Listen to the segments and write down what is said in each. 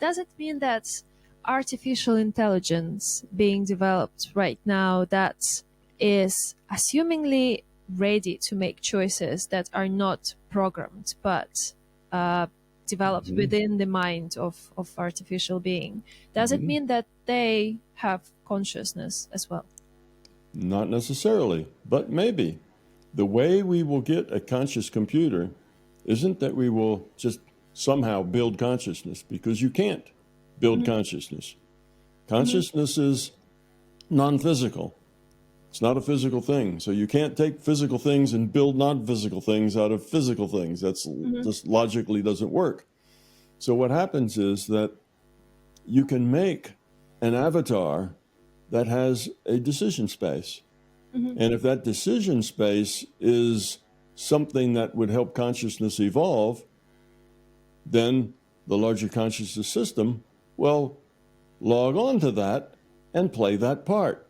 does it mean that artificial intelligence being developed right now that is assumingly ready to make choices that are not programmed but developed within the mind of artificial being, does it mean that they have consciousness as well? Not necessarily, but maybe. The way we will get a conscious computer isn't that we will just somehow build consciousness, because you can't build consciousness. Consciousness is non-physical. It's not a physical thing. So you can't take physical things and build non-physical things out of physical things. That's just logically doesn't work. So what happens is that you can make an avatar that has a decision space. And if that decision space is something that would help consciousness evolve, then the larger consciousness system will log on to that and play that part,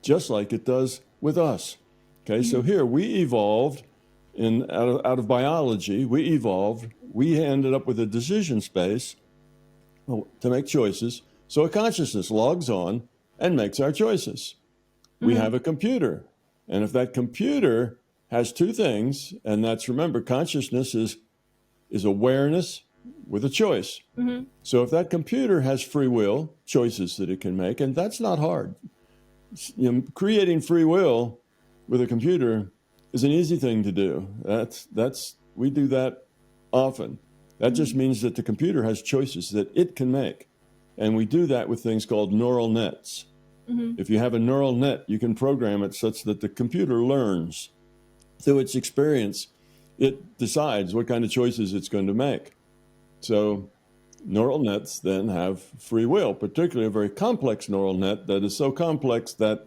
just like it does with us. Okay, so here we evolved out of biology. We ended up with a decision space to make choices. So a consciousness logs on and makes our choices. We have a computer. And if that computer has two things, and that's, remember, consciousness is awareness with a choice. So if that computer has free will, choices that it can make, and that's not hard. Creating free will with a computer is an easy thing to do. We do that often. That just means that the computer has choices that it can make. And we do that with things called neural nets. If you have a neural net, you can program it such that the computer learns. Through its experience, it decides what kind of choices it's going to make. So neural nets then have free will, particularly a very complex neural net that is so complex that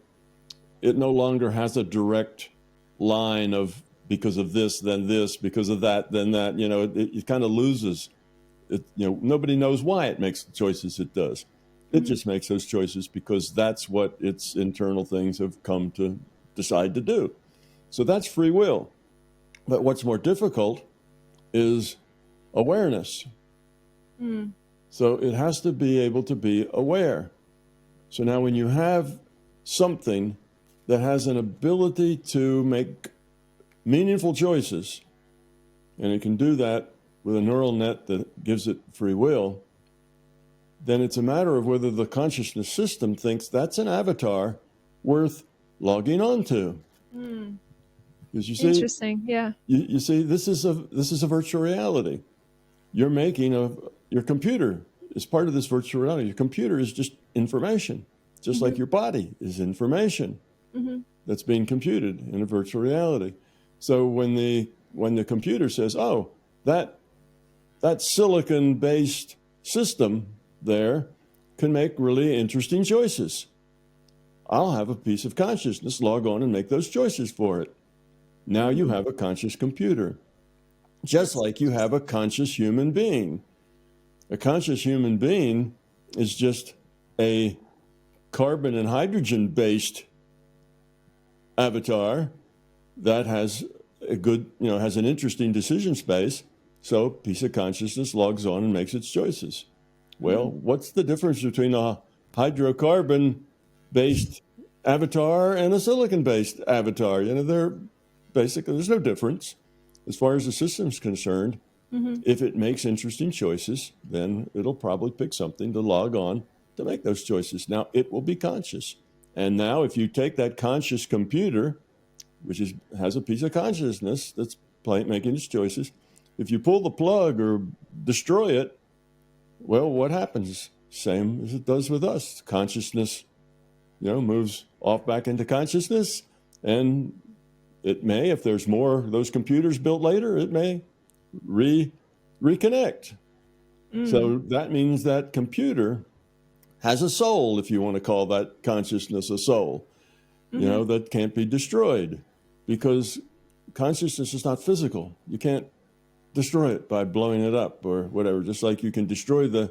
it no longer has a direct line of because of this, then this, because of that, then that. It kind of loses. Nobody knows why it makes the choices it does. It just makes those choices because that's what its internal things have come to decide to do. So that's free will. But what's more difficult is awareness. So it has to be able to be aware. So now when you have something that has an ability to make meaningful choices, and it can do that with a neural net that gives it free will, then it's a matter of whether the consciousness system thinks that's an avatar worth logging on to. Because you see, interesting, yeah. You see, this is a virtual reality. You're making your computer is part of this virtual reality. Your computer is just information, just like your body is information that's being computed in a virtual reality. So when the computer says, "Oh, that silicon-based system there can make really interesting choices. I'll have a piece of consciousness log on and make those choices for it." Now you have a conscious computer, just like you have a conscious human being. A conscious human being is just a carbon and hydrogen-based avatar that has has an interesting decision space. So a piece of consciousness logs on and makes its choices. Well, what's the difference between a hydrocarbon-based avatar and a silicon-based avatar? There's no difference. As far as the system's concerned, if it makes interesting choices, then it'll probably pick something to log on to make those choices. Now, it will be conscious. And now if you take that conscious computer, which has a piece of consciousness that's making its choices, if you pull the plug or destroy it, well, what happens? Same as it does with us. Consciousness, moves off back into consciousness, and it may, if there's more of those computers built later, it may reconnect. So that means that computer has a soul, if you want to call that consciousness a soul, that can't be destroyed, because consciousness is not physical. You can't destroy it by blowing it up or whatever, just like you can destroy the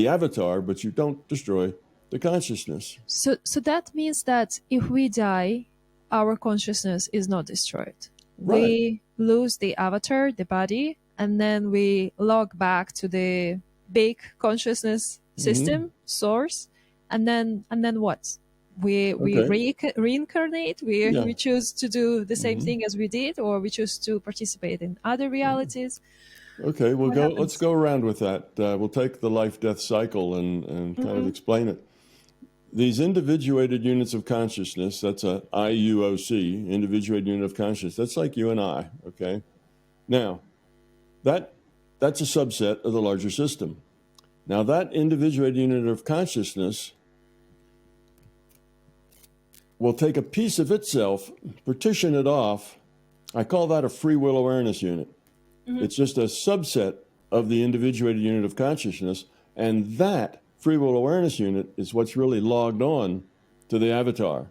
avatar, but you don't destroy the consciousness. So that means that if we die, our consciousness is not destroyed. Right. We lose the avatar, the body, and then we log back to the big consciousness system source, and then what? We Okay. reincarnate. Yeah. We choose to do the same thing as we did, or we choose to participate in other realities. Okay. We'll What go. Let's happens? go around with that. We'll take the life-death cycle and kind of explain it. These individuated units of consciousness, that's a IUOC, individuated unit of consciousness. That's like you and I, okay? Now, that's a subset of the larger system. Now, that individuated unit of consciousness will take a piece of itself, partition it off. I call that a free will awareness unit. It's just a subset of the individuated unit of consciousness, and that free will awareness unit is what's really logged on to the avatar.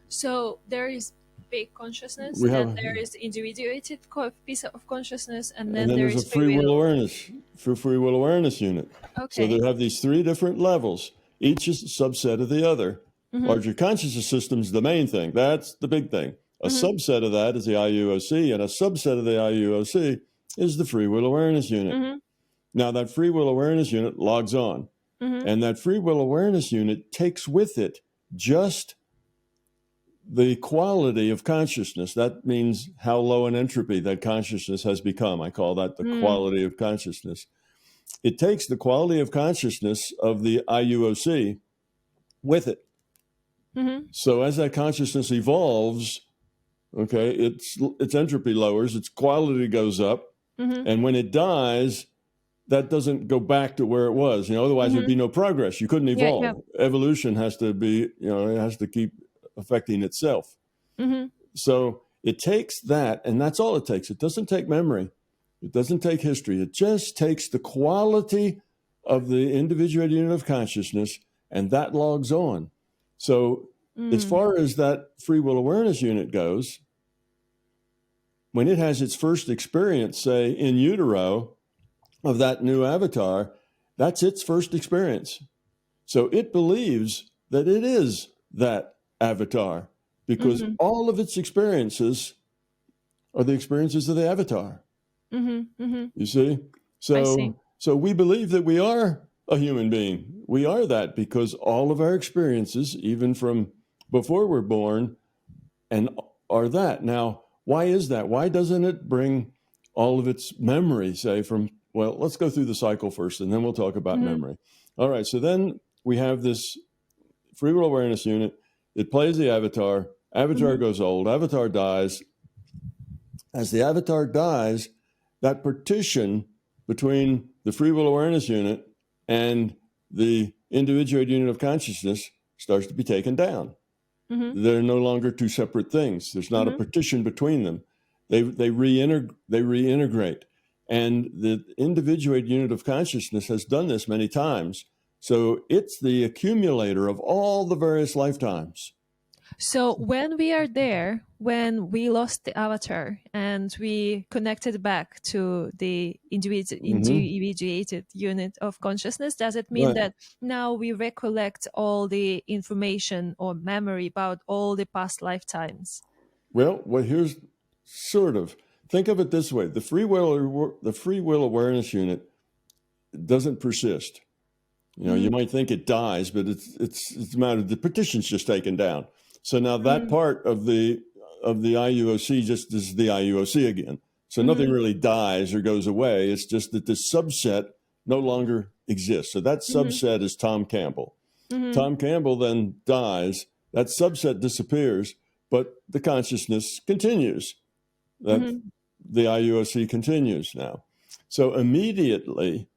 So there is big consciousness, We then have, there is individuated piece of consciousness, and and then then there there's a is free free will will. awareness, free will awareness unit. So Okay. they have these three different levels. Each is a subset of the other. Larger consciousness system's the main thing. That's the big thing. A subset of that is the IUOC, and a subset of the IUOC is the free will awareness unit. Now, that free will awareness unit logs on, and that free will awareness unit takes with it just the quality of consciousness. That means how low an entropy that consciousness has become. I call that the quality of consciousness. It takes the quality of consciousness of the IUOC with it. So as that consciousness evolves, okay, its entropy lowers, its quality goes up, and when it dies, that doesn't go back to where it was. You know, otherwise there'd be no progress. You couldn't Yeah, yeah. evolve. Evolution has to be, you know, it has to keep affecting itself. So it takes that, and that's all it takes. It doesn't take memory. It doesn't take history. It just takes the quality of the individuated unit of consciousness, and that logs on. So as far as that free will awareness unit goes, when it has its first experience, say in utero, of that new avatar, that's its first experience. So it believes that it is that avatar because all of its experiences are the experiences of the avatar. You see? I see. So we believe that we are a human being. We are that because all of our experiences, even from before we're born, and are that. Now, why is that? Why doesn't it bring all of its memory, say, from, well, let's go through the cycle first, and then we'll talk about memory. All right, so then we have this free will awareness unit. It plays the avatar. Avatar goes old. Avatar dies. As the avatar dies, that partition between the free will awareness unit and the individuated unit of consciousness starts to be taken down. They're no longer two separate things. There's not a partition between them. They reintegrate. And the individuated unit of consciousness has done this many times. So it's the accumulator of all the various lifetimes. So when we are there, when we lost the avatar and we connected back to the individuated unit of consciousness, does it mean Right. that now we recollect all the information or memory about all the past lifetimes? Well, here's sort of. Think of it this way: the free will awareness unit doesn't persist. You know, you might think it dies, but it's a matter of the partition's just taken down. So now that part of the IUOC just is the IUOC again. So nothing really dies or goes away. It's just that this subset no longer exists. So that subset is Tom Campbell. Tom Campbell then dies. That subset disappears, but the consciousness continues. That the IUOC continues now. So immediately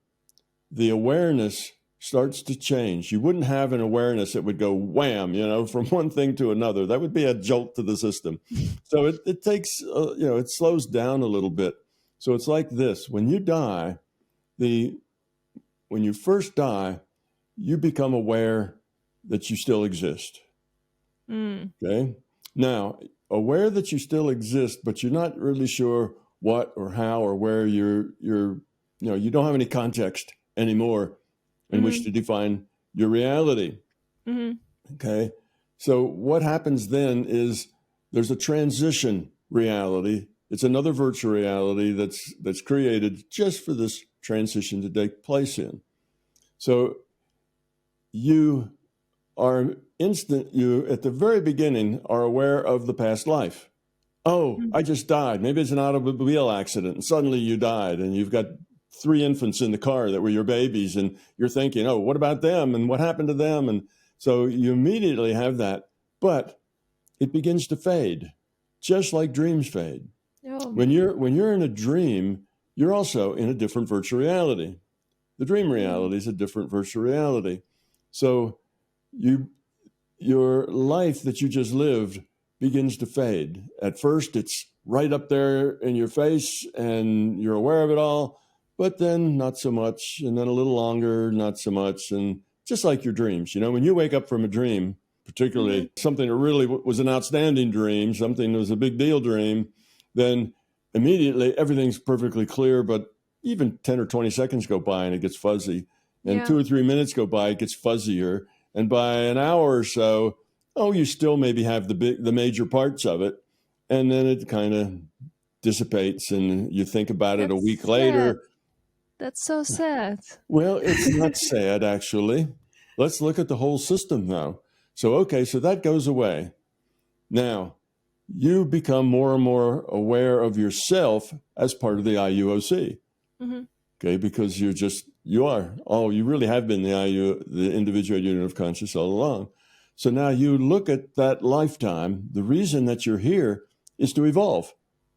the awareness starts to change. You wouldn't have an awareness that would go wham, you know, from one thing to another. That would be a jolt to the system. So it takes, you know, it slows down a little bit. So it's like this: when you die, when you first die, you become aware that you still exist. Okay. Now, aware that you still exist, but you're not really sure what or how or where you don't have any context anymore in which to define your reality. Okay. So what happens then is there's a transition reality. It's another virtual reality that's created just for this transition to take place in. So you at the very beginning are aware of the past life. Oh, I just died. Maybe it's an automobile accident and suddenly you died and you've got 3 infants in the car that were your babies and you're thinking, oh, what about them and what happened to them? And so you immediately have that, but it begins to fade, just like dreams fade. Oh. When you're in a dream, you're also in a different virtual reality. The dream reality is a different virtual reality. So your life that you just lived begins to fade. At first, it's right up there in your face and you're aware of it all, but then not so much, and then a little longer, not so much. And just like your dreams, when you wake up from a dream, particularly something that really was an outstanding dream, something that was a big deal dream, then immediately everything's perfectly clear, but even 10 or 20 seconds go by and it gets fuzzy. And 2 or 3 minutes go by, it gets fuzzier. And by an hour or so, you still maybe have the major parts of it. And then it kind of dissipates and you think about it a week later. That's so sad. Well, it's not sad, actually. Let's look at the whole system now. So that goes away. Now, you become more and more aware of yourself as part of the IUOC. Okay, because you really have been the individual unit of conscious all along. So now you look at that lifetime. The reason that you're here is to evolve.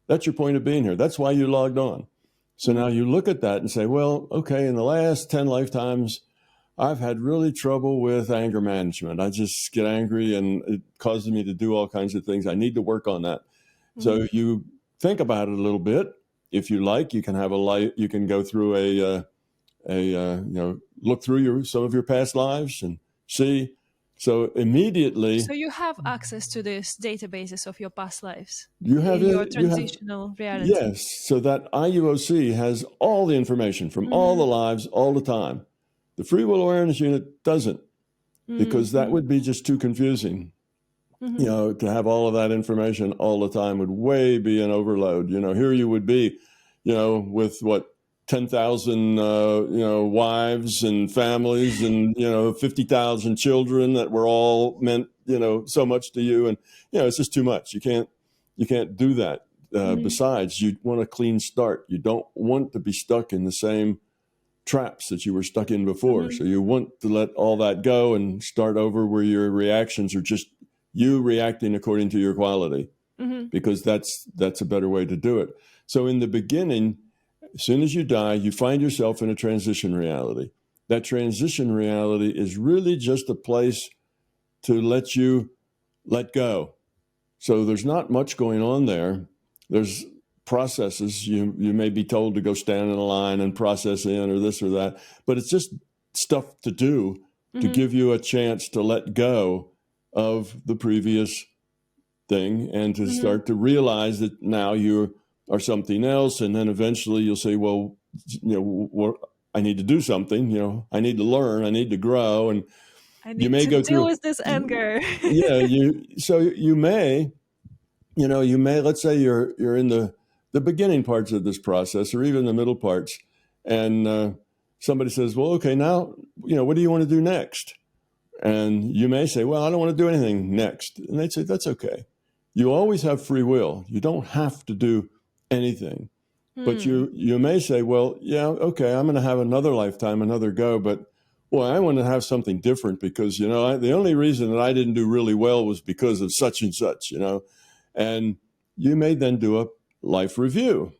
That's your point of being here. That's why you logged on. So now you look at that and say, well, okay, in the last 10 lifetimes, I've had really trouble with anger management. I just get angry and it causes me to do all kinds of things. I need to work on that. So you think about it a little bit. If you like, you can have you can go through look through some of your past lives and see. So immediately. So you have access to these databases of your past lives. You have your transitional reality. Yes. So that IUOC has all the information from all the lives all the time. The free will awareness unit doesn't, because that would be just too confusing. To have all of that information all the time would be an overload. Here you would be, with 10,000, wives and families and, 50,000 children that were all meant, so much to you. And, it's just too much. You can't do that. Besides, you want a clean start. You don't want to be stuck in the same traps that you were stuck in before. So you want to let all that go and start over where your reactions are just you reacting according to your quality, because that's a better way to do it. So in the beginning, as soon as you die, you find yourself in a transition reality. That transition reality is really just a place to let you let go. So there's not much going on there. There's processes. You may be told to go stand in a line and process in or this or that, but it's just stuff to do to give you a chance to let go of the previous thing and to start to realize that now you are something else. And then eventually you'll say, well, I need to do something, I need to learn, I need to grow. And you may go deal with this anger. You may, let's say you're in the beginning parts of this process or even the middle parts. And somebody says, well, okay, now, what do you want to do next? And you may say, well, I don't want to do anything next. And they'd say, that's okay. You always have free will. You don't have to do anything. But you may say, well, yeah, okay, I'm going to have another lifetime, another go. But, well, I want to have something different because, the only reason that I didn't do really well was because of such and such, And you may then do a life review.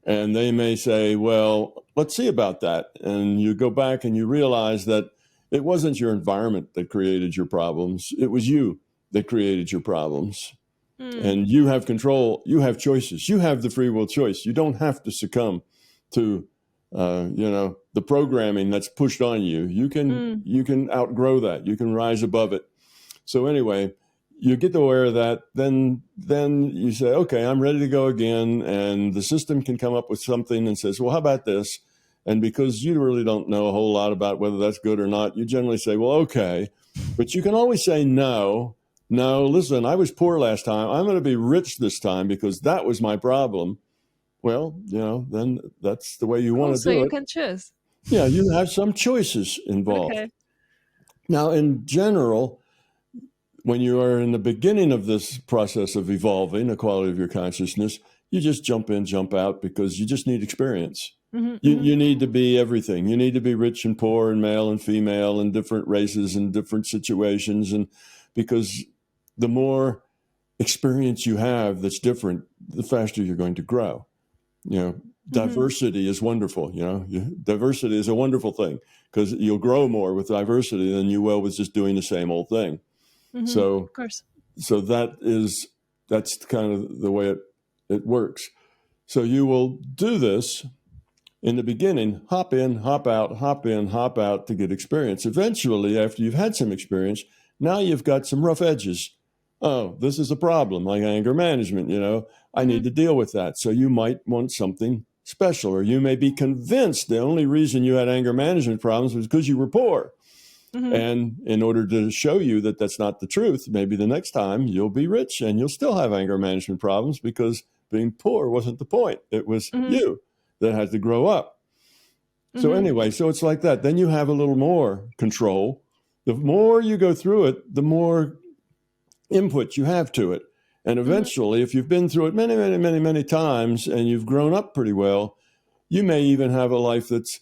And they may say, well, let's see about that. And you go back and you realize that it wasn't your environment that created your problems. It was you that created your problems. And you have control. You have choices. You have the free will choice. You don't have to succumb to, the programming that's pushed on you. You can outgrow that. You can rise above it. So anyway, you get aware of that. Then you say, okay, I'm ready to go again. And the system can come up with something and says, well, how about this? And because you really don't know a whole lot about whether that's good or not, you generally say, well, okay. But you can always say no. No, listen, I was poor last time. I'm going to be rich this time because that was my problem. well, then that's the way you want Cool. to So do you it. can choose. Yeah, you have some choices involved. Okay. Now, in general, when you are in the beginning of this process of evolving the quality of your consciousness, you just jump in, jump out because you just need experience. You need to be everything. You need to be rich and poor and male and female and different races and different situations. And because the more experience you have that's different, the faster you're going to grow. Diversity is wonderful. Diversity is a wonderful thing because you'll grow more with diversity than you will with just doing the same old thing. So, Of course. so that's kind of the way it works. So you will do this in the beginning, hop in, hop out, hop in, hop out to get experience. Eventually, after you've had some experience, now you've got some rough edges. Oh, this is a problem, like anger management, I need to deal with that. So you might want something special, or you may be convinced the only reason you had anger management problems was because you were poor. And in order to show you that that's not the truth, maybe the next time you'll be rich and you'll still have anger management problems because being poor wasn't the point. It was you that had to grow up. So anyway, so it's like that. Then you have a little more control. The more you go through it, the more input you have to it. And eventually, if you've been through it many, many, many, many times and you've grown up pretty well, you may even have a life that's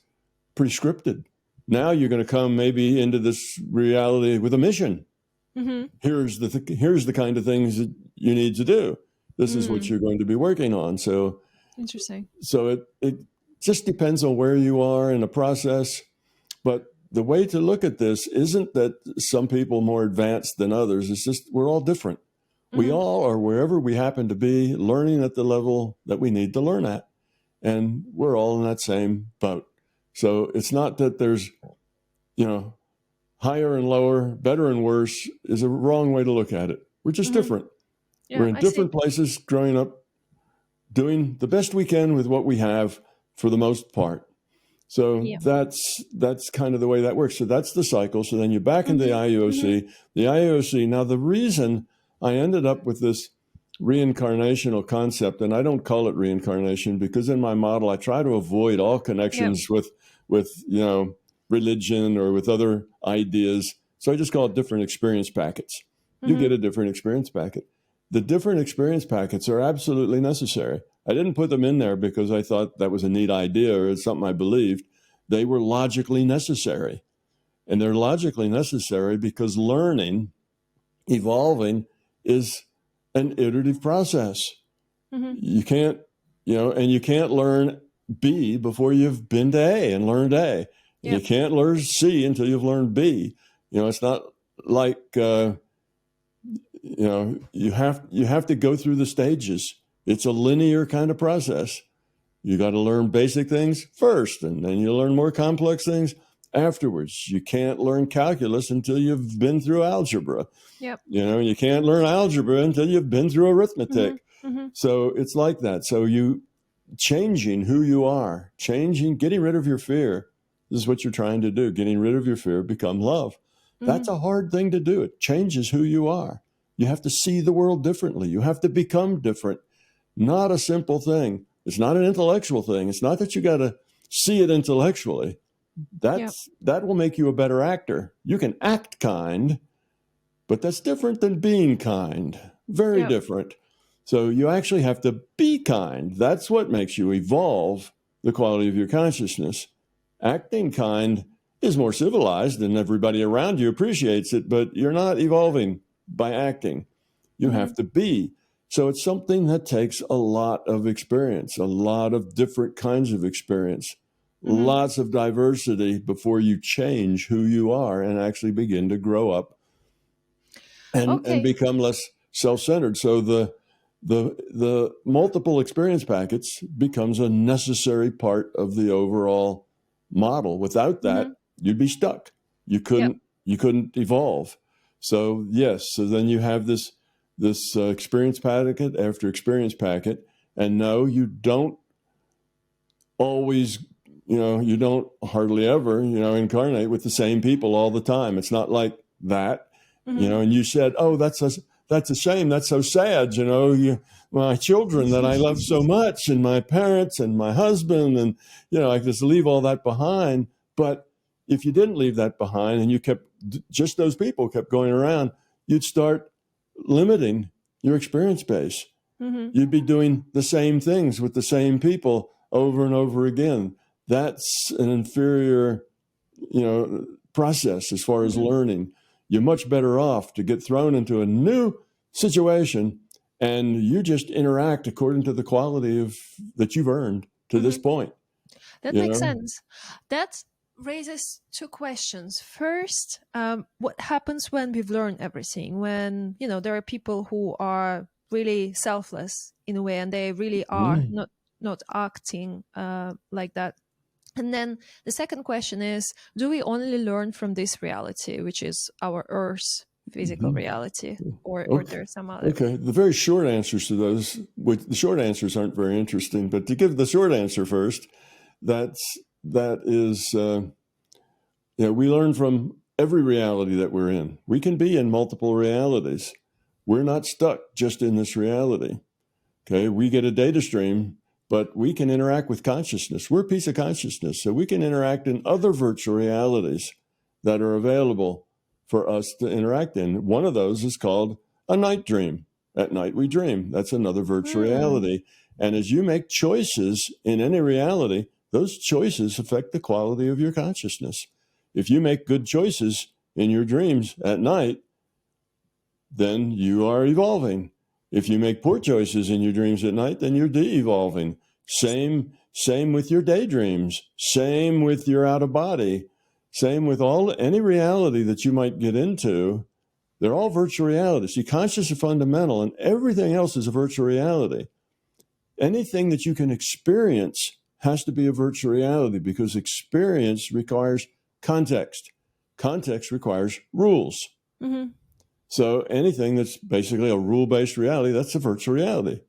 pretty scripted. Now you're going to come maybe into this reality with a mission. Here's the kind of things that you need to do. This is what you're going to be working on. So Interesting. So it just depends on where you are in the process. But the way to look at this isn't that some people are more advanced than others. It's just we're all different. We all are wherever we happen to be, learning at the level that we need to learn at. And we're all in that same boat. So it's not that there's, higher and lower, better and worse is a wrong way to look at it. We're just different. Yeah, We're in I see. different places growing up, doing the best we can with what we have for the most part. So that's kind of the way that works. So that's the cycle. So then you're back in the IUOC. The IUOC, now the reason I ended up with this reincarnational concept, and I don't call it reincarnation because in my model I try to avoid all connections with religion or with other ideas. So I just call it different experience packets. You get a different experience packet. The different experience packets are absolutely necessary. I didn't put them in there because I thought that was a neat idea or it's something I believed. They were logically necessary. And they're logically necessary because learning, evolving, is an iterative process. You can't, and you can't learn B before you've been to A and learned A. You can't learn C until you've learned B. It's not like, you have to go through the stages. It's a linear kind of process. You got to learn basic things first, and then you learn more complex things afterwards. You can't learn calculus until you've been through algebra. You can't learn algebra until you've been through arithmetic. So it's like that. So you changing who you are, getting rid of your fear. This is what you're trying to do. Getting rid of your fear, become love. That's a hard thing to do. It changes who you are. You have to see the world differently. You have to become different. Not a simple thing. It's not an intellectual thing. It's not that you got to see it intellectually. That will make you a better actor. You can act kind, but that's different than being kind. Very different. So you actually have to be kind. That's what makes you evolve the quality of your consciousness. Acting kind is more civilized and everybody around you appreciates it, but you're not evolving by acting. You have to be. So it's something that takes a lot of experience, a lot of different kinds of experience, lots of diversity before you change who you are and actually begin to grow up and become less self-centered. So the multiple experience packets becomes a necessary part of the overall model. Without that, you'd be stuck. You couldn't evolve. So so then you have this experience packet after experience packet, and no, you don't always, you don't hardly ever, incarnate with the same people all the time. It's not like that, and you said, oh, that's that's a shame. That's so sad. My children that I love so much, and my parents and my husband, and I just leave all that behind. But if you didn't leave that behind and you kept just those people kept going around, you'd start limiting your experience base. Mm-hmm. You'd be doing the same things with the same people over and over again. That's an inferior, process as far as learning. You're much better off to get thrown into a new situation and you just interact according to the quality of that you've earned to this point. That makes sense. That raises two questions. First, what happens when we've learned everything? When, there are people who are really selfless in a way, and they really are not acting like that. And then the second question is, do we only learn from this reality, which is our Earth's physical reality, or there's some other? Okay, the very short answers to those, the short answers aren't very interesting, but to give the short answer first, that is, we learn from every reality that we're in. We can be in multiple realities. We're not stuck just in this reality. Okay, we get a data stream, but we can interact with consciousness. We're a piece of consciousness, so we can interact in other virtual realities that are available for us to interact in. One of those is called a night dream. At night we dream. That's another virtual reality. And as you make choices in any reality, those choices affect the quality of your consciousness. If you make good choices in your dreams at night, then you are evolving. If you make poor choices in your dreams at night, then you're de-evolving. Same with your daydreams. Same with your out of body. Same with any reality that you might get into. They're all virtual realities. See, conscious are fundamental, and everything else is a virtual reality. Anything that you can experience has to be a virtual reality because experience requires context. Context requires rules. Mm-hmm. So anything that's basically a rule-based reality, that's a virtual reality.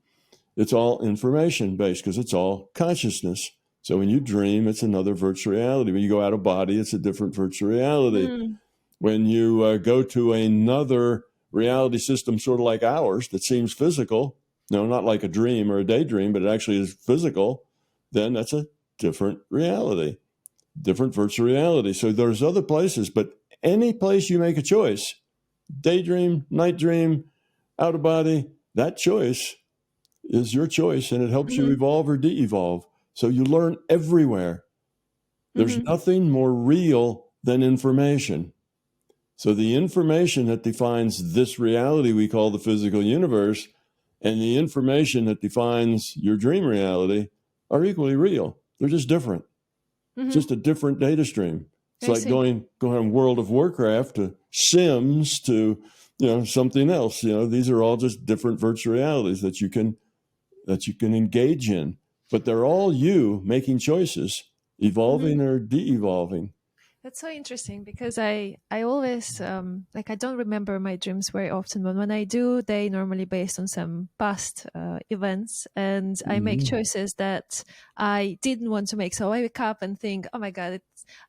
It's all information-based because it's all consciousness. So when you dream, it's another virtual reality. When you go out of body, it's a different virtual reality. When you go to another reality system, sort of like ours, that seems physical, not like a dream or a daydream, but it actually is physical, then that's a different reality, different virtual reality. So there's other places, but any place you make a choice, daydream, night dream, out of body, that choice is your choice, and it helps you evolve or de-evolve. So you learn everywhere. There's nothing more real than information. So the information that defines this reality we call the physical universe and the information that defines your dream reality are equally real. They're just different. It's just a different data stream. It's like going from World of Warcraft to Sims to, something else. These are all just different virtual realities that you can engage in. But they're all you making choices, evolving or de-evolving. That's so interesting because I always I don't remember my dreams very often, but when I do, they normally based on some past events, and I make choices that I didn't want to make. So I wake up and think, oh my God,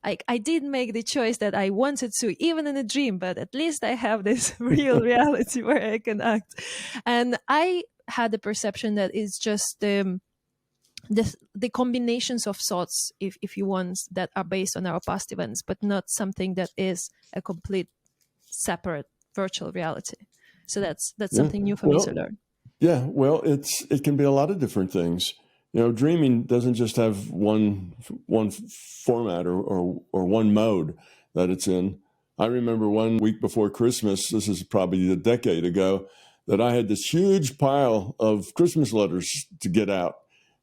I did make the choice that I wanted to, even in a dream, but at least I have this real reality where I can act. And I had the perception that it's just the combinations of thoughts, if you want, that are based on our past events, but not something that is a complete separate virtual reality. So that's something new for me to learn. Yeah, well, it can be a lot of different things. Dreaming doesn't just have one format or one mode that it's in. I remember one week before Christmas, this is probably a decade ago, that I had this huge pile of Christmas letters to get out.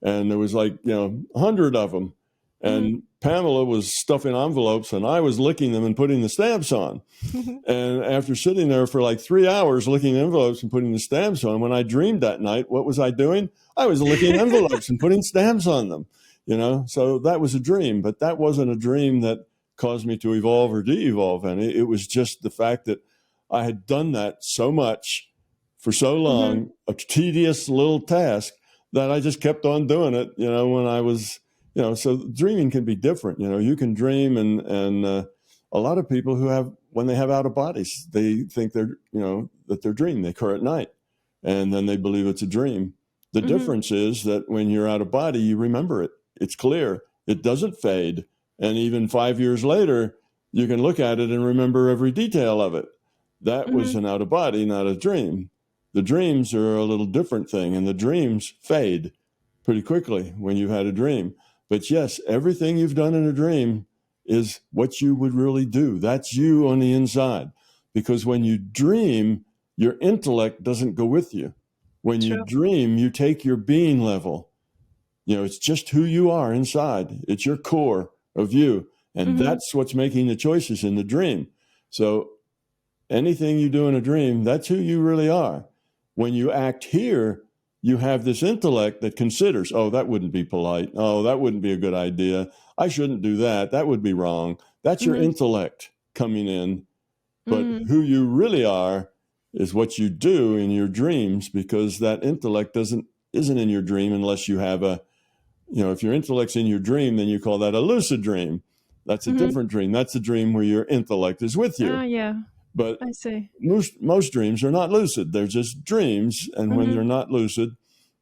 And there was 100 of them. And Pamela was stuffing envelopes and I was licking them and putting the stamps on. And after sitting there for 3 hours licking envelopes and putting the stamps on, when I dreamed that night, what was I doing? I was licking envelopes and putting stamps on them, So that was a dream, but that wasn't a dream that caused me to evolve or de-evolve. And it was just the fact that I had done that so much for so long, a tedious little task, that I just kept on doing it, when I was, so dreaming can be different. You can dream and a lot of people when they have out of bodies, they think they're, that they're dreaming. They occur at night, and then they believe it's a dream. The difference is that when you're out of body, you remember it. It's clear. It doesn't fade. And even 5 years later, you can look at it and remember every detail of it. That was an out of body, not a dream. The dreams are a little different thing, and the dreams fade pretty quickly when you've had a dream. But yes, everything you've done in a dream is what you would really do. That's you on the inside. Because when you dream, your intellect doesn't go with you. When you dream, you take your being level. It's just who you are inside. It's your core of you. And that's what's making the choices in the dream. So anything you do in a dream, that's who you really are. When you act here, you have this intellect that considers, oh, that wouldn't be polite. Oh, that wouldn't be a good idea. I shouldn't do that. That would be wrong. That's your intellect coming in. But who you really are is what you do in your dreams, because that intellect isn't in your dream unless you have if your intellect's in your dream, then you call that a lucid dream. That's a different dream. That's a dream where your intellect is with you. Yeah. But I see. Most dreams are not lucid. They're just dreams. And when they're not lucid,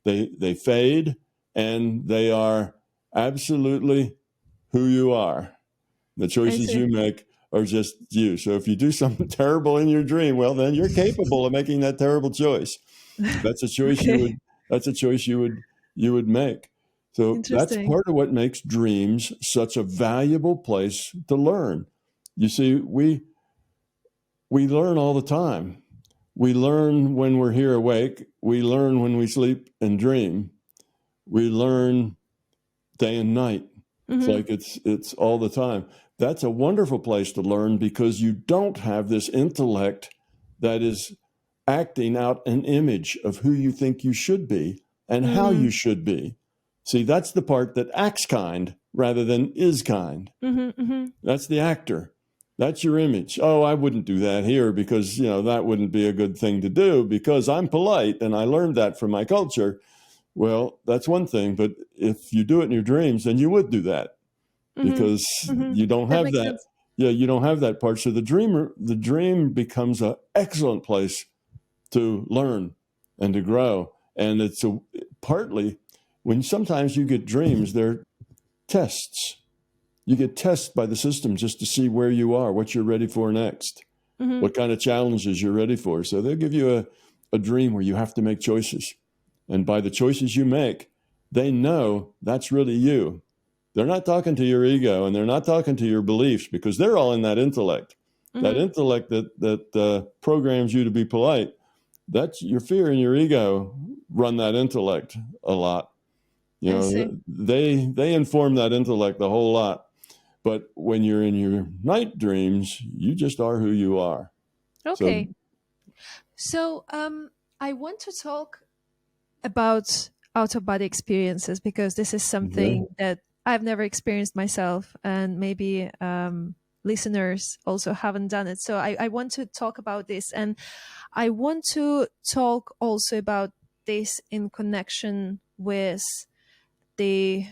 they fade, and they are absolutely who you are. The choices you make are just you. So if you do something terrible in your dream, well, then you're capable of making that terrible choice. That's a choice you would make. So that's part of what makes dreams such a valuable place to learn. You see, we learn all the time. We learn when we're here awake. We learn when we sleep and dream. We learn day and night. It's like it's all the time. That's a wonderful place to learn, because you don't have this intellect that is acting out an image of who you think you should be and how you should be. See, that's the part that acts kind rather than is kind. That's the actor. That's your image. Oh, I wouldn't do that here because, that wouldn't be a good thing to do because I'm polite and I learned that from my culture. Well, that's one thing. But if you do it in your dreams, then you would do that because you don't have that. Sense. Yeah, you don't have that part. So the dream becomes an excellent place to learn and to grow. And it's partly when sometimes you get dreams, they're tests. You get tested by the system just to see where you are, what you're ready for next, what kind of challenges you're ready for. So they'll give you a dream where you have to make choices. And by the choices you make, they know that's really you. They're not talking to your ego, and they're not talking to your beliefs, because they're all in that intellect. That intellect that programs you to be polite, that's your fear and your ego run that intellect a lot. They inform that intellect a whole lot. But when you're in your night dreams, you just are who you are. Okay. So I want to talk about out-of-body experiences, because this is something that I've never experienced myself, and maybe listeners also haven't done it. So I want to talk about this, and I want to talk also about this in connection with the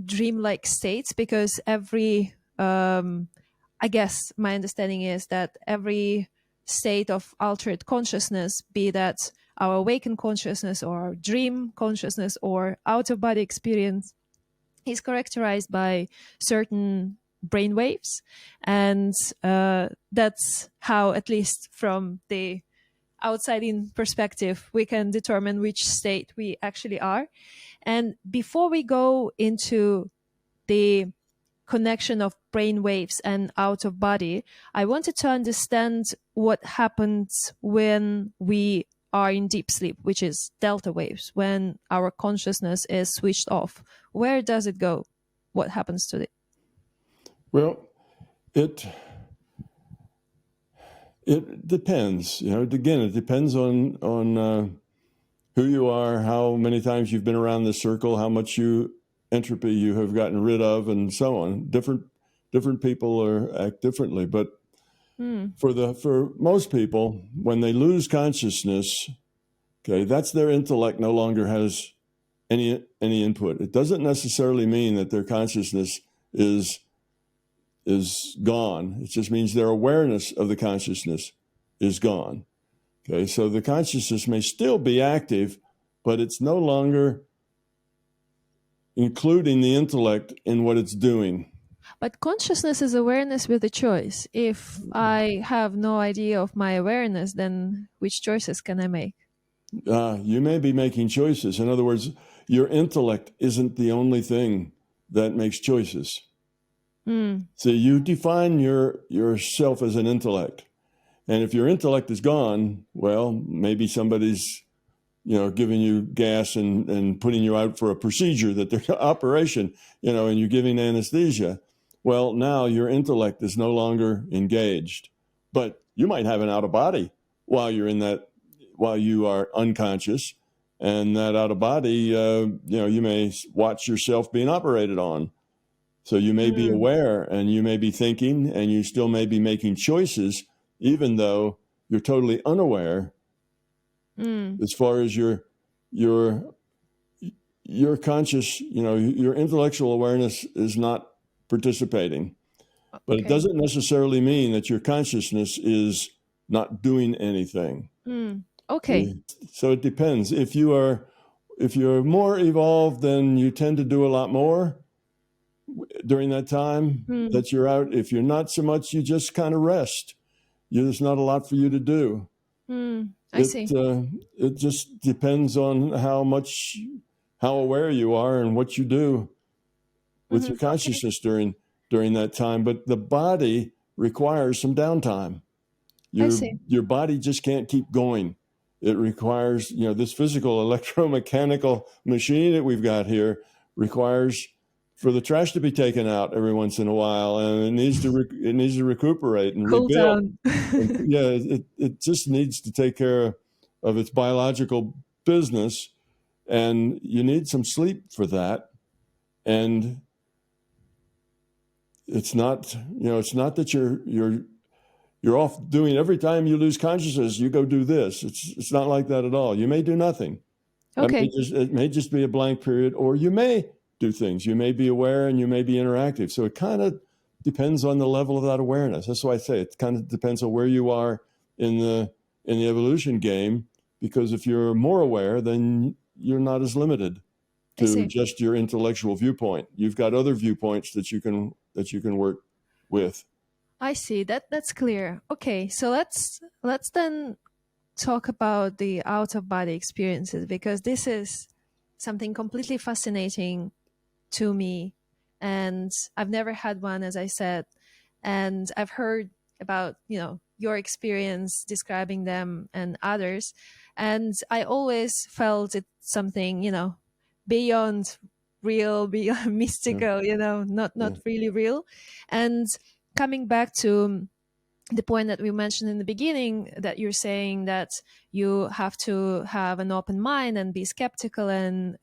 dreamlike states, because every I guess my understanding is that every state of altered consciousness, be that our awakened consciousness or our dream consciousness or out-of-body experience, is characterized by certain brain waves, and that's how, at least from the outside-in perspective, we can determine which state we actually are. And before we go into the connection of brain waves and out of body, I wanted to understand what happens when we are in deep sleep, which is delta waves, when our consciousness is switched off. Where does it go? What happens to it? Well, it depends. Again, it depends on who you are, how many times you've been around this circle, how much entropy you have gotten rid of, and so on. Different people act differently, but for most people, when they lose consciousness, okay, that's their intellect no longer has any input. It doesn't necessarily mean that their consciousness is gone. It just means their awareness of the consciousness is gone. Okay, so the consciousness may still be active, but it's no longer including the intellect in what it's doing. But consciousness is awareness with a choice. If I have no idea of my awareness, then which choices can I make? You may be making choices. In other words, your intellect isn't the only thing that makes choices. So you define yourself as an intellect. And if your intellect is gone, well, maybe somebody's, giving you gas and putting you out for a procedure that they're operation, and you're giving anesthesia. Well, now your intellect is no longer engaged, but you might have an out of body while you are unconscious, and that out of body, you may watch yourself being operated on. So you may be aware and you may be thinking and you still may be making choices, even though you're totally unaware as far as your conscious, your intellectual awareness is not participating. But it doesn't necessarily mean that your consciousness is not doing anything. Okay. So it depends. If you're more evolved, then you tend to do a lot more during that time that you're out. If you're not so much, you just kind of rest. There's not a lot for you to do. I see. It just depends on how aware you are and what you do with your consciousness during that time. But the body requires some downtime. Your body just can't keep going. It requires, this physical electromechanical machine that we've got here requires for the trash to be taken out every once in a while, and it needs to recuperate and Cool rebuild. down. It just needs to take care of its biological business, and you need some sleep for that. And it's not that you're off doing every time you lose consciousness, you go do this. It's not like that at all. You may do nothing. Okay. It may just be a blank period, or you may do things. You may be aware and you may be interactive. So it kind of depends on the level of that awareness. That's why I say it kind of depends on where you are in the evolution game, because if you're more aware, then you're not as limited to just your intellectual viewpoint. You've got other viewpoints that you can work with. I see. That's clear. Okay, so let's then talk about the out of body experiences, because this is something completely fascinating to me, and I've never had one, as I said, and I've heard about your experience describing them and others, and I always felt it's something beyond real, beyond mystical, not really real. And coming back to the point that we mentioned in the beginning, that you're saying that you have to have an open mind and be skeptical, and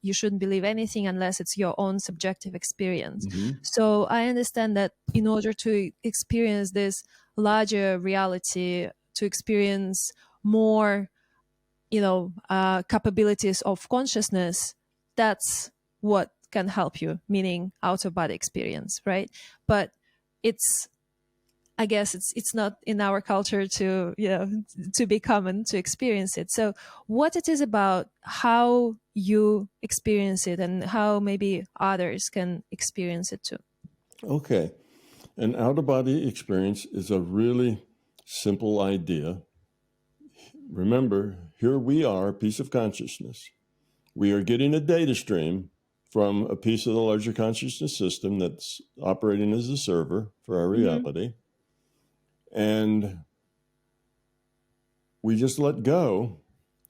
you shouldn't believe anything unless it's your own subjective experience. So I understand that in order to experience this larger reality, to experience more capabilities of consciousness, that's what can help you, meaning out of body experience, right? But I guess it's not in our culture to be common to experience it. So what it is about how you experience it and how maybe others can experience it too. Okay. An out-of-body experience is a really simple idea. Remember, here we are, a piece of consciousness. We are getting a data stream from a piece of the larger consciousness system that's operating as a server for our reality. And we just let go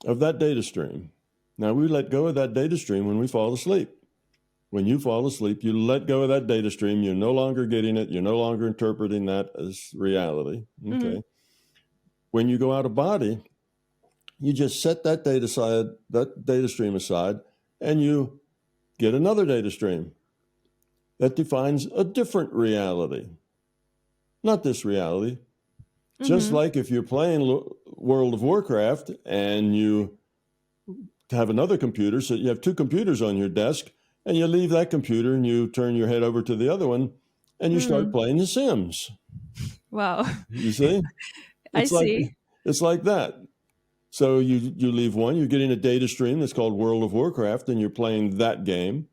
of that data stream. Now, we let go of that data stream when we fall asleep. When you fall asleep, you let go of that data stream. You're no longer getting it. You're no longer interpreting that as reality. Okay. When you go out of body, you just set that data stream aside, and you get another data stream that defines a different reality. Not this reality. Just like if you're playing World of Warcraft and you have another computer, so you have two computers on your desk, and you leave that computer and you turn your head over to the other one and you start playing The Sims. Wow. You see? I It's like see. it's like that. So you leave one, you're getting a data stream that's called World of Warcraft, and you're playing that game.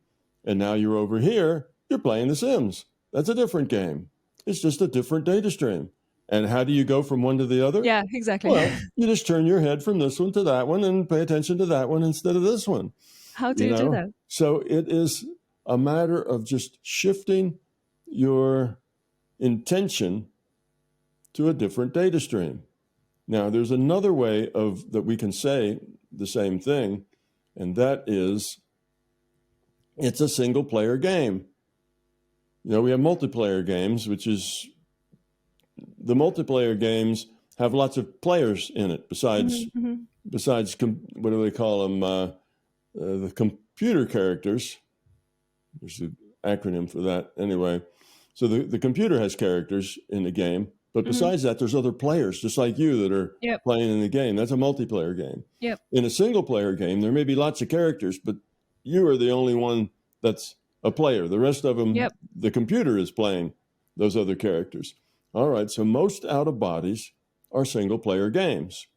And now you're over here, you're playing The Sims. That's a different game. It's just a different data stream. And how do you go from one to the other? Yeah, exactly. Well, you just turn your head from this one to that one and pay attention to that one instead of this one, How do you you do know? that? So it is a matter of just shifting your intention to a different data stream. Now, there's another way of that we can say the same thing, and that is it's a single player game. We have multiplayer games, which is the multiplayer games have lots of players in it besides what do they call them? The computer characters. There's an acronym for that anyway. So the computer has characters in the game, but besides that, there's other players just like you that are Yep. playing in the game. That's a multiplayer game. Yep. In a single player game, there may be lots of characters, but you are the only one that's a player. The rest of them, Yep. the computer is playing those other characters. All right, so most out of bodies are single player games.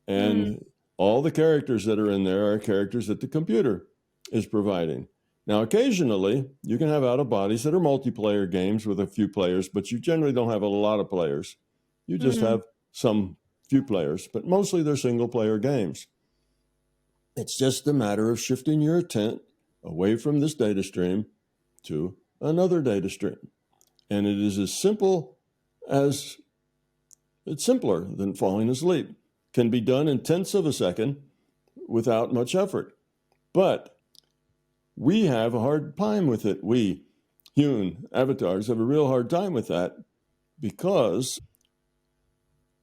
And all the characters that are in there are characters that the computer is providing. Now, occasionally, you can have out of bodies that are multiplayer games with a few players, but you generally don't have a lot of players. You just have some few players, but mostly they're single player games. It's just a matter of shifting your intent away from this data stream to another data stream. And it is as simple as it's simpler than falling asleep. Can be done in tenths of a second without much effort. But we have a hard time with it. We, human avatars, have a real hard time with that because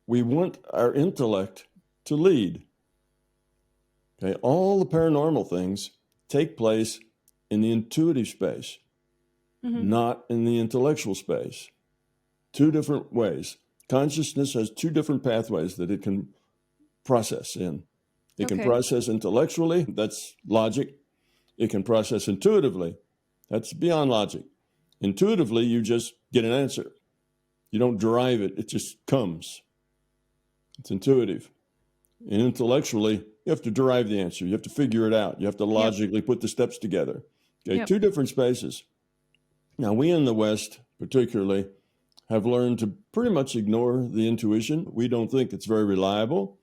we want our intellect to lead. Okay, all the paranormal things take place in the intuitive space, not in the intellectual space. Two different ways. Consciousness has two different pathways that it can process in. It can process intellectually, that's logic. It can process intuitively, that's beyond logic. Intuitively, you just get an answer. You don't derive it, it just comes. It's intuitive. And intellectually, you have to derive the answer. You have to figure it out. You have to logically put the steps together. Okay, two different spaces. Now, we in the West, particularly, have learned to pretty much ignore the intuition. We don't think it's very reliable.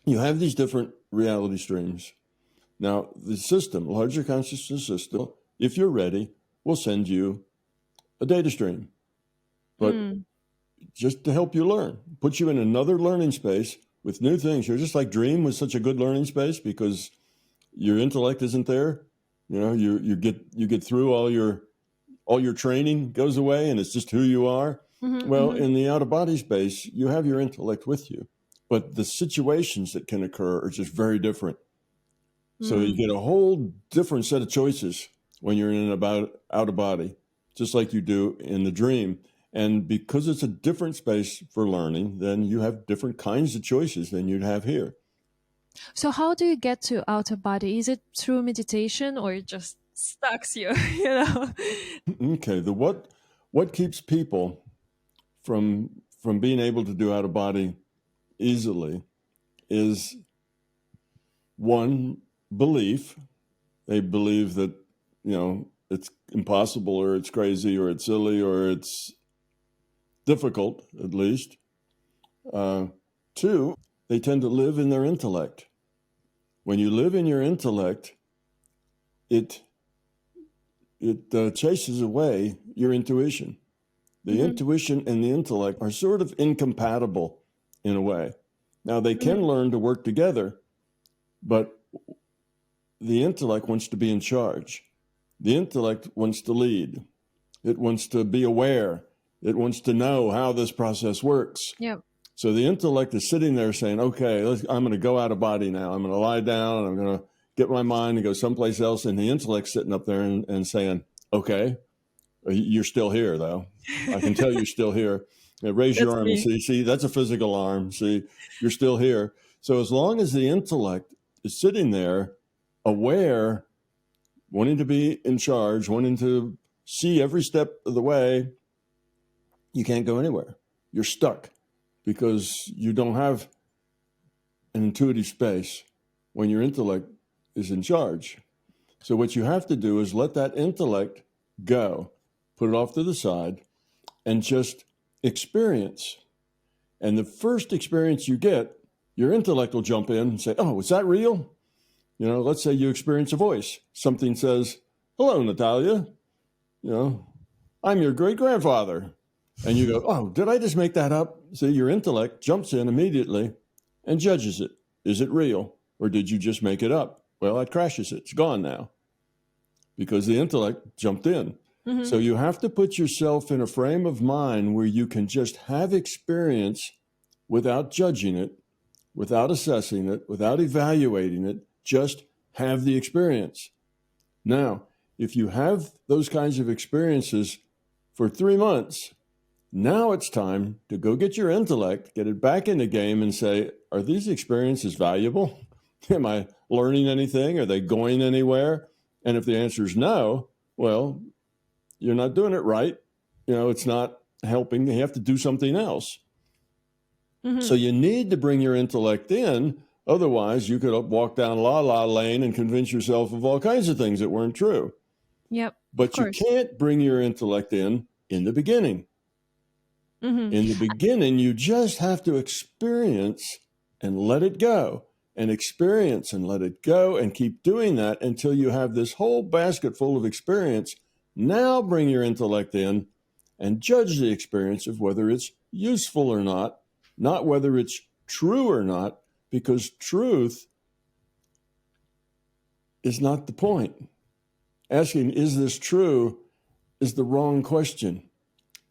You have these different reality streams. Now, the system, larger consciousness system, if you're ready, will send you a data stream. But just to help you learn, put you in another learning space with new things. You're just like Dream was such a good learning space because your intellect isn't there. You get through all your training goes away and it's just who you are. In the out-of-body space, you have your intellect with you, but the situations that can occur are just very different. So you get a whole different set of choices when you're in an out-of-body, just like you do in the dream. And because it's a different space for learning, then you have different kinds of choices than you'd have here. So how do you get to outer body? Is it through meditation or it just stucks you, Okay, what keeps people from being able to do out of body easily is one, belief. They believe that it's impossible or it's crazy or it's silly or it's difficult, at least. Two, they tend to live in their intellect. When you live in your intellect, it chases away your intuition. The intuition and the intellect are sort of incompatible in a way. Now, they can learn to work together, but the intellect wants to be in charge. The intellect wants to lead. It wants to be aware. It wants to know how this process works. Yep. So the intellect is sitting there saying, okay, I'm going to go out of body now. I'm going to lie down and I'm going to get my mind and go someplace else. And the intellect's sitting up there and saying, okay, you're still here, though. I can tell you're still here. Raise your arm and see, that's a physical arm. See, you're still here. So as long as the intellect is sitting there, aware, wanting to be in charge, wanting to see every step of the way, you can't go anywhere. You're stuck. because you don't have an intuitive space when your intellect is in charge. So what you have to do is let that intellect go, put it off to the side, and just experience. And the first experience you get, your intellect will jump in and say, oh, is that real? You know, let's say you experience a voice. Something says, hello, Natalia. You know, I'm your great-grandfather. And you go, oh, did I just make that up? So your intellect jumps in immediately and judges it. Is it real? Or did you just make it up? Well, that crashes it. It's gone now because the intellect jumped in. Mm-hmm. So you have to put yourself in a frame of mind where you can just have experience without judging it, without assessing it, without evaluating it, just have the experience. Now, if you have those kinds of experiences for 3 months, now it's time to go get your intellect, get it back in the game and say, are these experiences valuable? Am I learning anything? Are they going anywhere? And if the answer is no, well, you're not doing it right. You know, it's not helping. You have to do something else. Mm-hmm. So you need to bring your intellect in. Otherwise, you could walk down la-la lane and convince yourself of all kinds of things that weren't true. Yep. But you can't bring your intellect in the beginning. Mm-hmm. In the beginning, you just have to experience and let it go, and experience and let it go, and keep doing that until you have this whole basket full of experience. Now bring your intellect in and judge the experience of whether it's useful or not whether it's true or not, because truth is not the point. Asking, is this true, is the wrong question.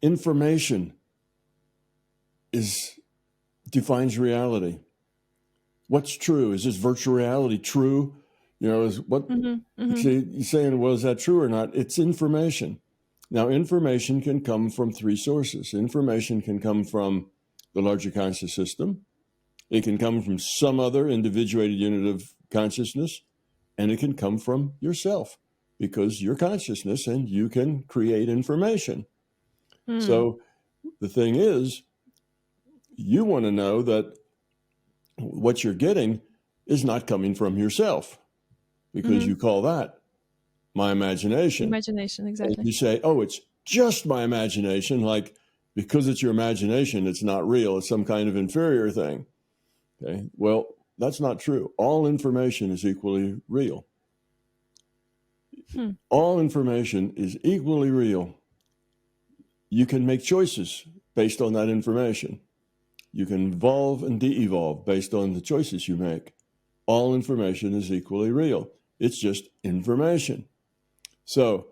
Information defines reality. What's true? Is this virtual reality true? You know, is what you're saying, well, is that true or not? It's information. Now, information can come from 3 sources. Information can come from the larger conscious system. It can come from some other individuated unit of consciousness, and it can come from yourself because you're consciousness and you can create information. So the thing is, you want to know that what you're getting is not coming from yourself because you call that my imagination. Imagination, exactly. And you say, oh, it's just my imagination, like because it's your imagination, it's not real. It's some kind of inferior thing. Okay. Well, that's not true. All information is equally real. All information is equally real. You can make choices based on that information. You can evolve and de-evolve based on the choices you make. All information is equally real. It's just information. So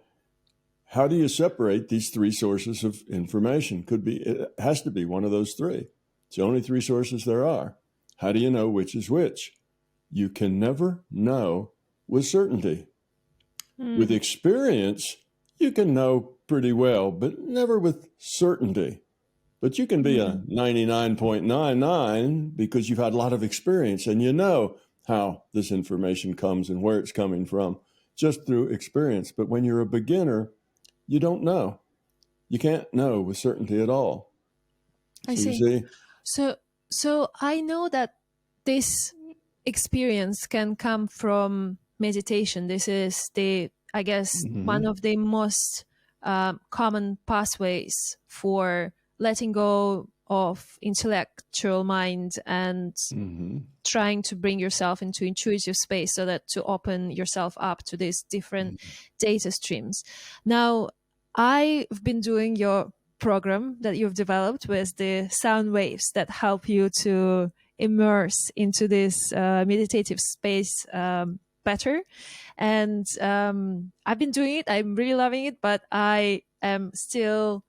how do you separate these 3 sources of information? It has to be one of those 3. It's the only 3 sources there are. How do you know which is which? You can never know with certainty. With experience, you can know pretty well, but never with certainty. But you can be a 99.99 because you've had a lot of experience and you know how this information comes and where it's coming from just through experience. But when you're a beginner, you don't know. You can't know with certainty at all. I see. So I know that this experience can come from meditation. This is I guess, one of the most common pathways for letting go of intellectual mind and trying to bring yourself into intuitive space so that to open yourself up to these different data streams. Now, I've been doing your program that you've developed with the sound waves that help you to immerse into this meditative space better. And I've been doing it. I'm really loving it, but I'm still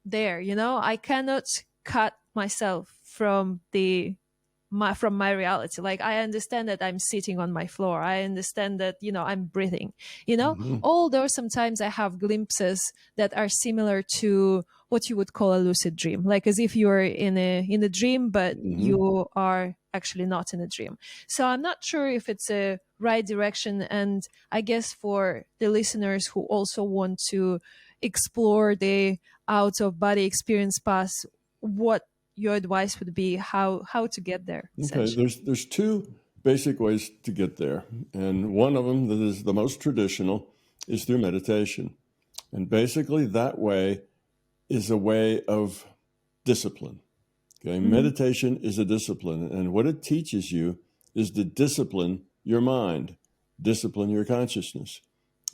there, you know. I cannot cut myself from my reality. Like, I understand that I'm sitting on my floor. I understand that, you know, I'm breathing, you know. Although sometimes I have glimpses that are similar to what you would call a lucid dream, like as if you're in a dream, but you are actually not in a dream. So I'm not sure if it's a right direction. And I guess for the listeners who also want to explore the out of body experience path, what your advice would be, how to get there, Okay, essentially. there's two basic ways to get there, and one of them that is the most traditional is through meditation. And basically, that way is a way of discipline. Okay, meditation is a discipline, and what it teaches you is to discipline your mind, discipline your consciousness.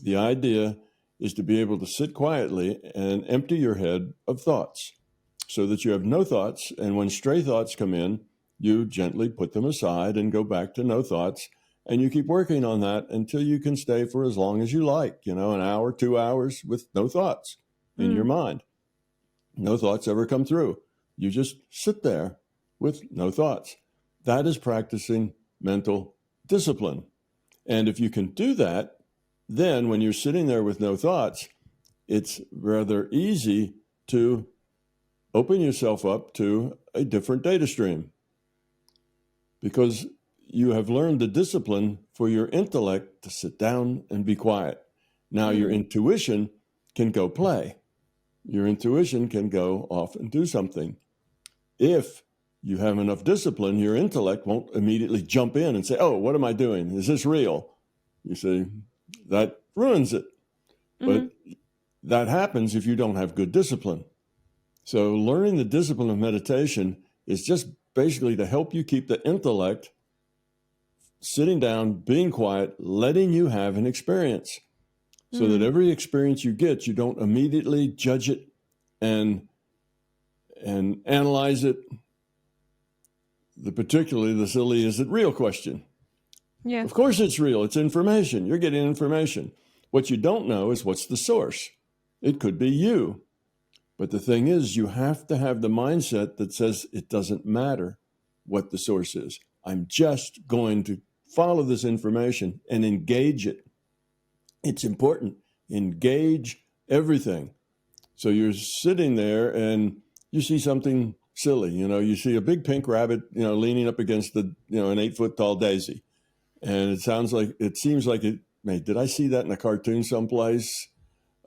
The idea is to be able to sit quietly and empty your head of thoughts so that you have no thoughts, and when stray thoughts come in, you gently put them aside and go back to no thoughts, and you keep working on that until you can stay for as long as you like, an hour, 2 hours with no thoughts in your mind. No thoughts ever come through. You just sit there with no thoughts. That is practicing mental discipline. And if you can do that, then when you're sitting there with no thoughts, it's rather easy to open yourself up to a different data stream because you have learned the discipline for your intellect to sit down and be quiet. Now your intuition can go play. Your intuition can go off and do something. If you have enough discipline, your intellect won't immediately jump in and say, oh, what am I doing? Is this real? You see, that ruins it. But that happens if you don't have good discipline. So learning the discipline of meditation is just basically to help you keep the intellect sitting down, being quiet, letting you have an experience so that every experience you get, you don't immediately judge it and analyze it. Particularly the silly, is it real question. Yeah. Of course it's real. It's information. You're getting information. What you don't know is what's the source. It could be you. But the thing is, you have to have the mindset that says it doesn't matter what the source is. I'm just going to follow this information and engage it. It's important. Engage everything. So you're sitting there and you see something silly. You see a big pink rabbit, leaning up against an 8-foot tall daisy. And it seems like it, did I see that in a cartoon someplace?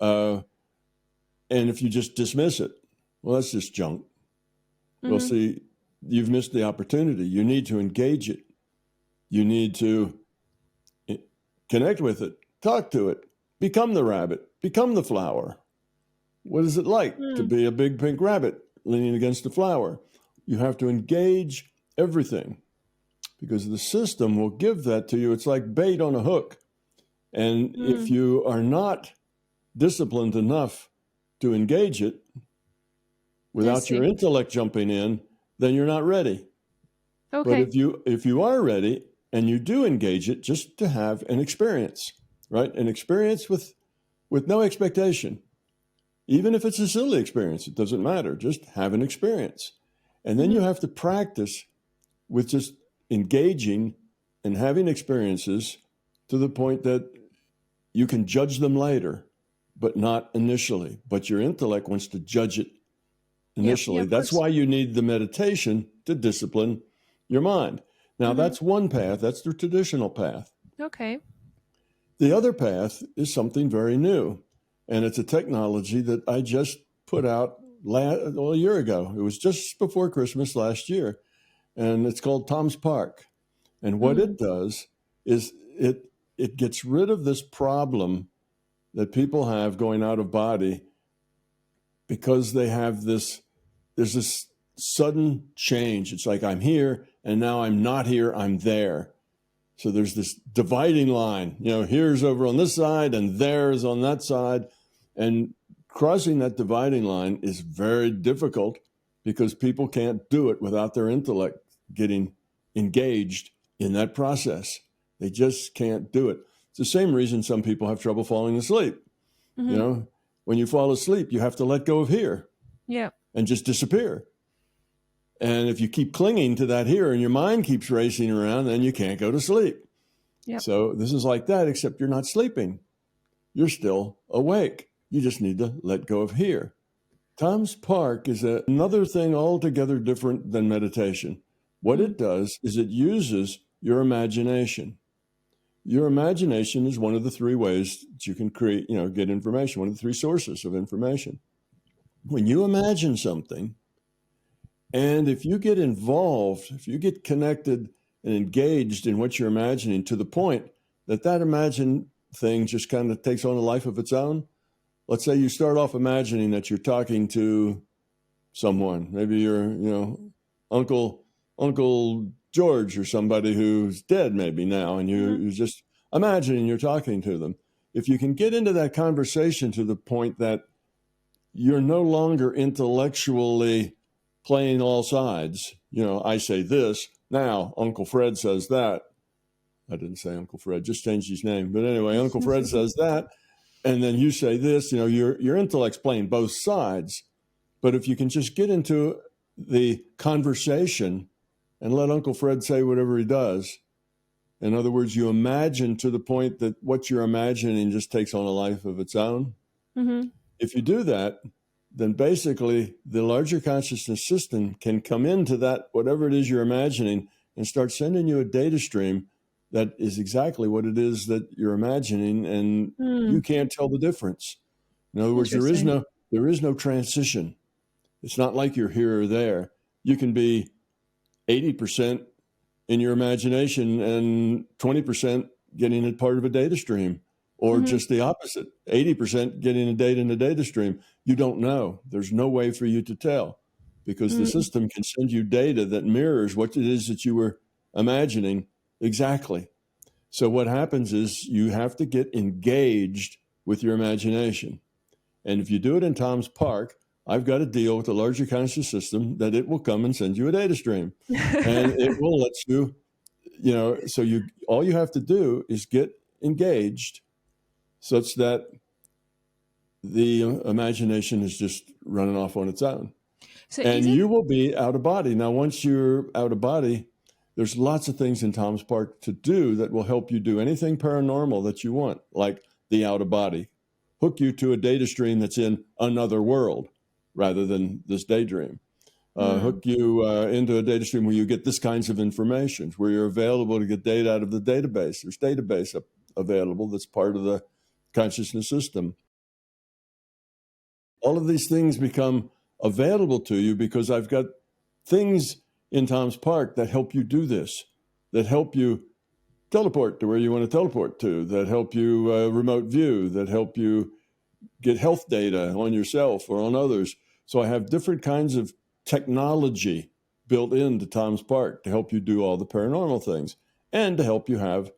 And if you just dismiss it, well, that's just junk. Well, see, you've missed the opportunity. You need to engage it. You need to connect with it, talk to it, become the rabbit, become the flower. What is it like to be a big pink rabbit leaning against a flower? You have to engage everything because the system will give that to you. It's like bait on a hook. And if you are not disciplined enough to engage it without your intellect jumping in, then you're not ready. Okay. But if you are ready and you do engage it, just to have an experience, right? An experience with no expectation. Even if it's a silly experience, it doesn't matter. Just have an experience. And then you have to practice with just engaging and having experiences to the point that you can judge them later, but not initially. But your intellect wants to judge it initially. Yeah, that's why you need the meditation to discipline your mind. Now, that's one path. That's the traditional path. Okay. The other path is something very new. And it's a technology that I just put out a year ago. It was just before Christmas last year. And it's called Tom's Park. And what it does is it gets rid of this problem that people have going out of body because they have there's this sudden change. It's like I'm here and now I'm not here, I'm there. So there's this dividing line, here's over on this side and there's on that side. And crossing that dividing line is very difficult because people can't do it without their intellect getting engaged in that process. They just can't do it. It's the same reason some people have trouble falling asleep. When you fall asleep, you have to let go of here and just disappear. And if you keep clinging to that here and your mind keeps racing around, then you can't go to sleep. So this is like that, except you're not sleeping. You're still awake. You just need to let go of here. Tom's Park is another thing altogether different than meditation. What it does is it uses your imagination. Your imagination is one of the three ways that you can create, get information, one of the three sources of information. when you imagine something, and if you get involved, if you get connected and engaged in what you're imagining to the point that that imagined thing just kind of takes on a life of its own. Let's say you start off imagining that you're talking to someone, maybe you're, Uncle George or somebody who's dead maybe now, and you're just imagining you're talking to them. If you can get into that conversation to the point that you're no longer intellectually playing all sides, I say this, now Uncle Fred says that. I didn't say Uncle Fred, just changed his name. But anyway, Uncle Fred says that, and then you say this, your intellect's playing both sides. But if you can just get into the conversation and let Uncle Fred say whatever he does, in other words, you imagine to the point that what you're imagining just takes on a life of its own. Mm-hmm. If you do that, then basically the larger consciousness system can come into that, whatever it is you're imagining, and start sending you a data stream that is exactly what it is that you're imagining, and you can't tell the difference. In other words, there is no transition. It's not like you're here or there. You can be 80% in your imagination and 20% getting a part of a data stream, or just the opposite, 80% getting a data in a data stream. You don't know. There's no way for you to tell, because the system can send you data that mirrors what it is that you were imagining exactly. So what happens is you have to get engaged with your imagination. And if you do it in Tom's Park, I've got to deal with the larger conscious system that it will come and send you a data stream. And it will let you, so all you have to do is get engaged such that the imagination is just running off on its own. So and you will be out of body. Now, once you're out of body, there's lots of things in Tom's Park to do that will help you do anything paranormal that you want, like the out of body. Hook you to a data stream that's in another world rather than this daydream. Hook you into a data stream where you get this kinds of information, where you're available to get data out of the database. There's database available that's part of the consciousness system. All of these things become available to you because I've got things in Tom's Park that help you do this, that help you teleport to where you want to teleport to, that help you remote view, that help you get health data on yourself or on others. So I have different kinds of technology built into Tom's Park to help you do all the paranormal things and to help you have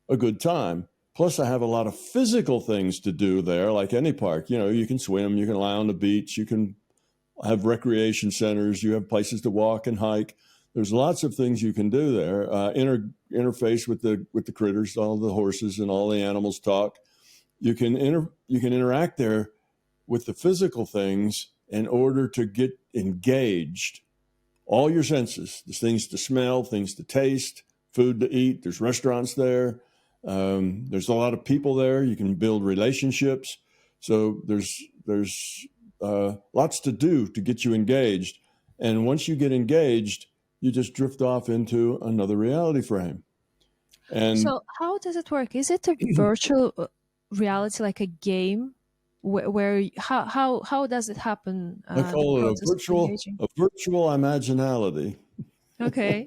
a good time. Plus, I have a lot of physical things to do there, like any park. You can swim, you can lie on the beach, you can have recreation centers, you have places to walk and hike. There's lots of things you can do there. Interface with the critters, all the horses and all the animals talk. You can interact there with the physical things in order to get engaged. All your senses, there's things to smell, things to taste, food to eat. There's restaurants there. There's a lot of people there. You can build relationships. So there's lots to do to get you engaged. And once you get engaged, you just drift off into another reality frame. And so how does it work? Is it a virtual reality, like a game? Where how does it happen? I call it a virtual imaginality. Okay.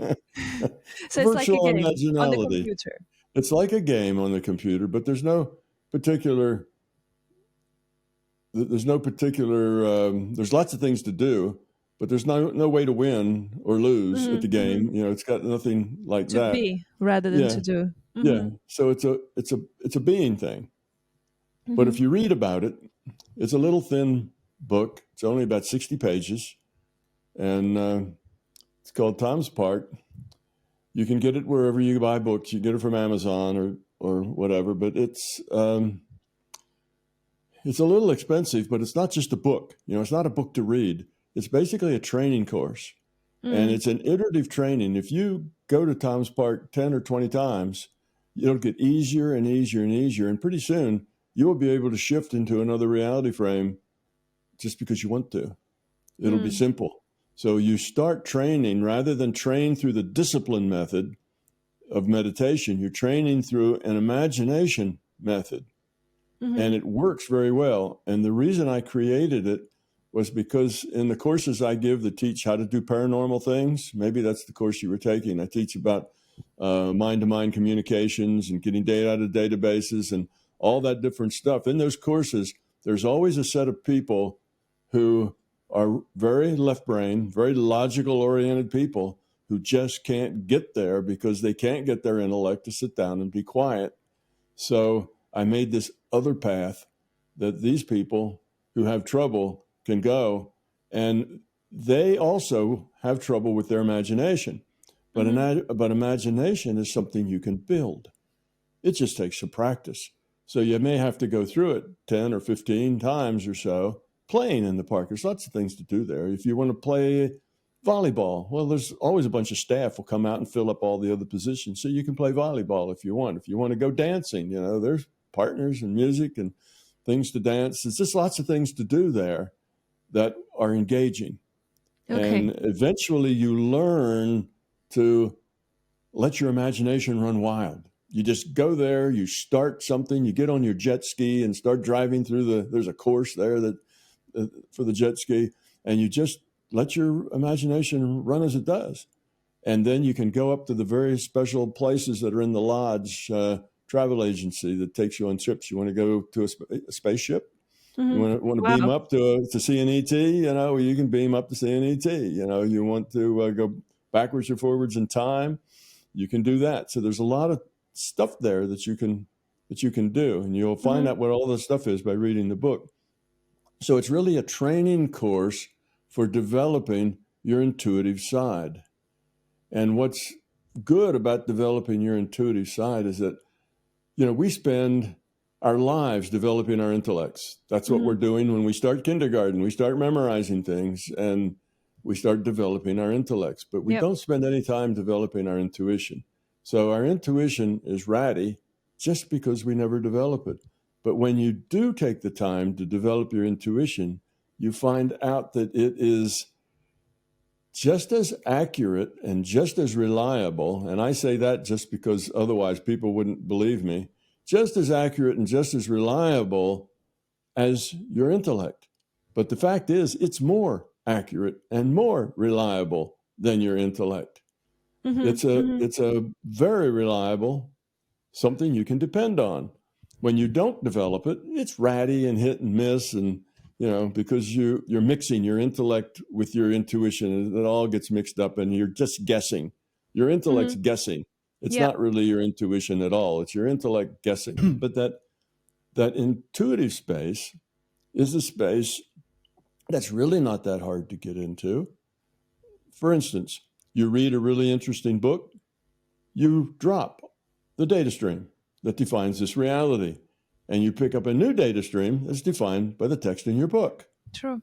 So it's like a game on the computer. It's like a game on the computer, but there's lots of things to do, but there's no way to win or lose at the game. It's got nothing like that. To be rather than to do. Yeah. So it's a being thing. But if you read about it, it's a little thin book. It's only about 60 pages, and it's called Tom's Park. You can get it wherever you buy books. You get it from Amazon or whatever. But it's a little expensive. But it's not just a book. It's not a book to read. It's basically a training course, and it's an iterative training. If you go to Tom's Park 10 or 20 times, it'll get easier and easier and easier, and pretty soon you will be able to shift into another reality frame just because you want to. It'll be simple. So you start training rather than train through the discipline method of meditation. You're training through an imagination method, and it works very well. And the reason I created it was because in the courses I give that teach how to do paranormal things, maybe that's the course you were taking. I teach about mind-to-mind communications and getting data out of databases and all that different stuff. In those courses, there's always a set of people who are very left brain, very logical oriented people who just can't get there because they can't get their intellect to sit down and be quiet. So I made this other path that these people who have trouble can go, and they also have trouble with their imagination. But, but imagination is something you can build. It just takes some practice. So you may have to go through it 10 or 15 times or so, playing in the park. There's lots of things to do there. If you want to play volleyball, well, there's always a bunch of staff will come out and fill up all the other positions. So you can play volleyball if you want. If you want to go dancing, you know, there's partners and music and things to dance. There's just lots of things to do there that are engaging. Okay. And eventually you learn to let your imagination run wild. You just go there, you start something, you get on your jet ski and start driving through there's a course there that for the jet ski, and you just let your imagination run as it does. And then you can go up to the very special places that are in the lodge travel agency that takes you on trips. You want to go to a spaceship? You want to Wow. beam up to see an ET? You know, you can beam up to see an ET. You know, you want to go backwards or forwards in time, you can do that. So there's a lot of stuff there that you can do, and you'll find out what all this stuff is by reading the book. So it's really a training course for developing your intuitive side. And what's good about developing your intuitive side is that, you know, we spend our lives developing our intellects. That's what we're doing when we start kindergarten. We start memorizing things and we start developing our intellects, but we don't spend any time developing our intuition. So our intuition is ratty just because we never develop it. But when you do take the time to develop your intuition, you find out that it is just as accurate and just as reliable. And I say that just because otherwise people wouldn't believe me. Just as accurate and just as reliable as your intellect. But the fact is, it's more accurate and more reliable than your intellect. It's a very reliable, something you can depend on. When you don't develop it, it's ratty and hit and miss, and you know, because you're mixing your intellect with your intuition, and it all gets mixed up, and you're just guessing. Your intellect's guessing. It's not really your intuition at all. It's your intellect guessing. But that intuitive space is a space that's really not that hard to get into. For instance, you read a really interesting book, you drop the data stream that defines this reality, and you pick up a new data stream that's defined by the text in your book. True.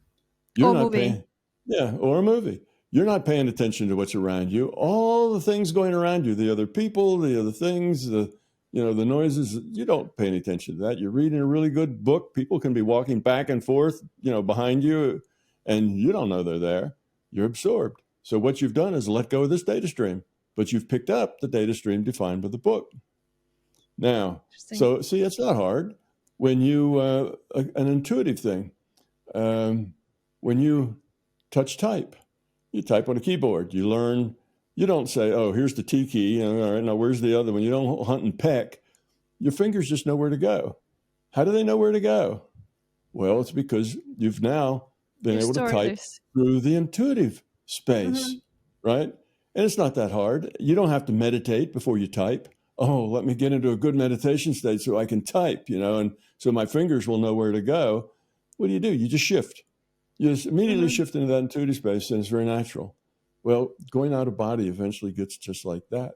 You're Or not movie. paying, or a movie. You're not paying attention to what's around you. All the things going around you, the other people, the other things, the noises, you don't pay any attention to that. You're reading a really good book. People can be walking back and forth, behind you, and you don't know they're there. You're absorbed. So what you've done is let go of this data stream, but you've picked up the data stream defined by the book. Now, so see, it's not hard when you, an intuitive thing, when you touch type, you type on a keyboard, you learn, you don't say, oh, here's the T key, all right, now where's the other one? You don't hunt and peck. Your fingers just know where to go. How do they know where to go? Well, it's because you've now been able to type through the intuitive space, right? And it's not that hard. You don't have to meditate before you type. Oh, let me get into a good meditation state so I can type, and so my fingers will know where to go. What do? You just shift. You just immediately shift into that intuitive space, and it's very natural. Well, going out of body eventually gets just like that.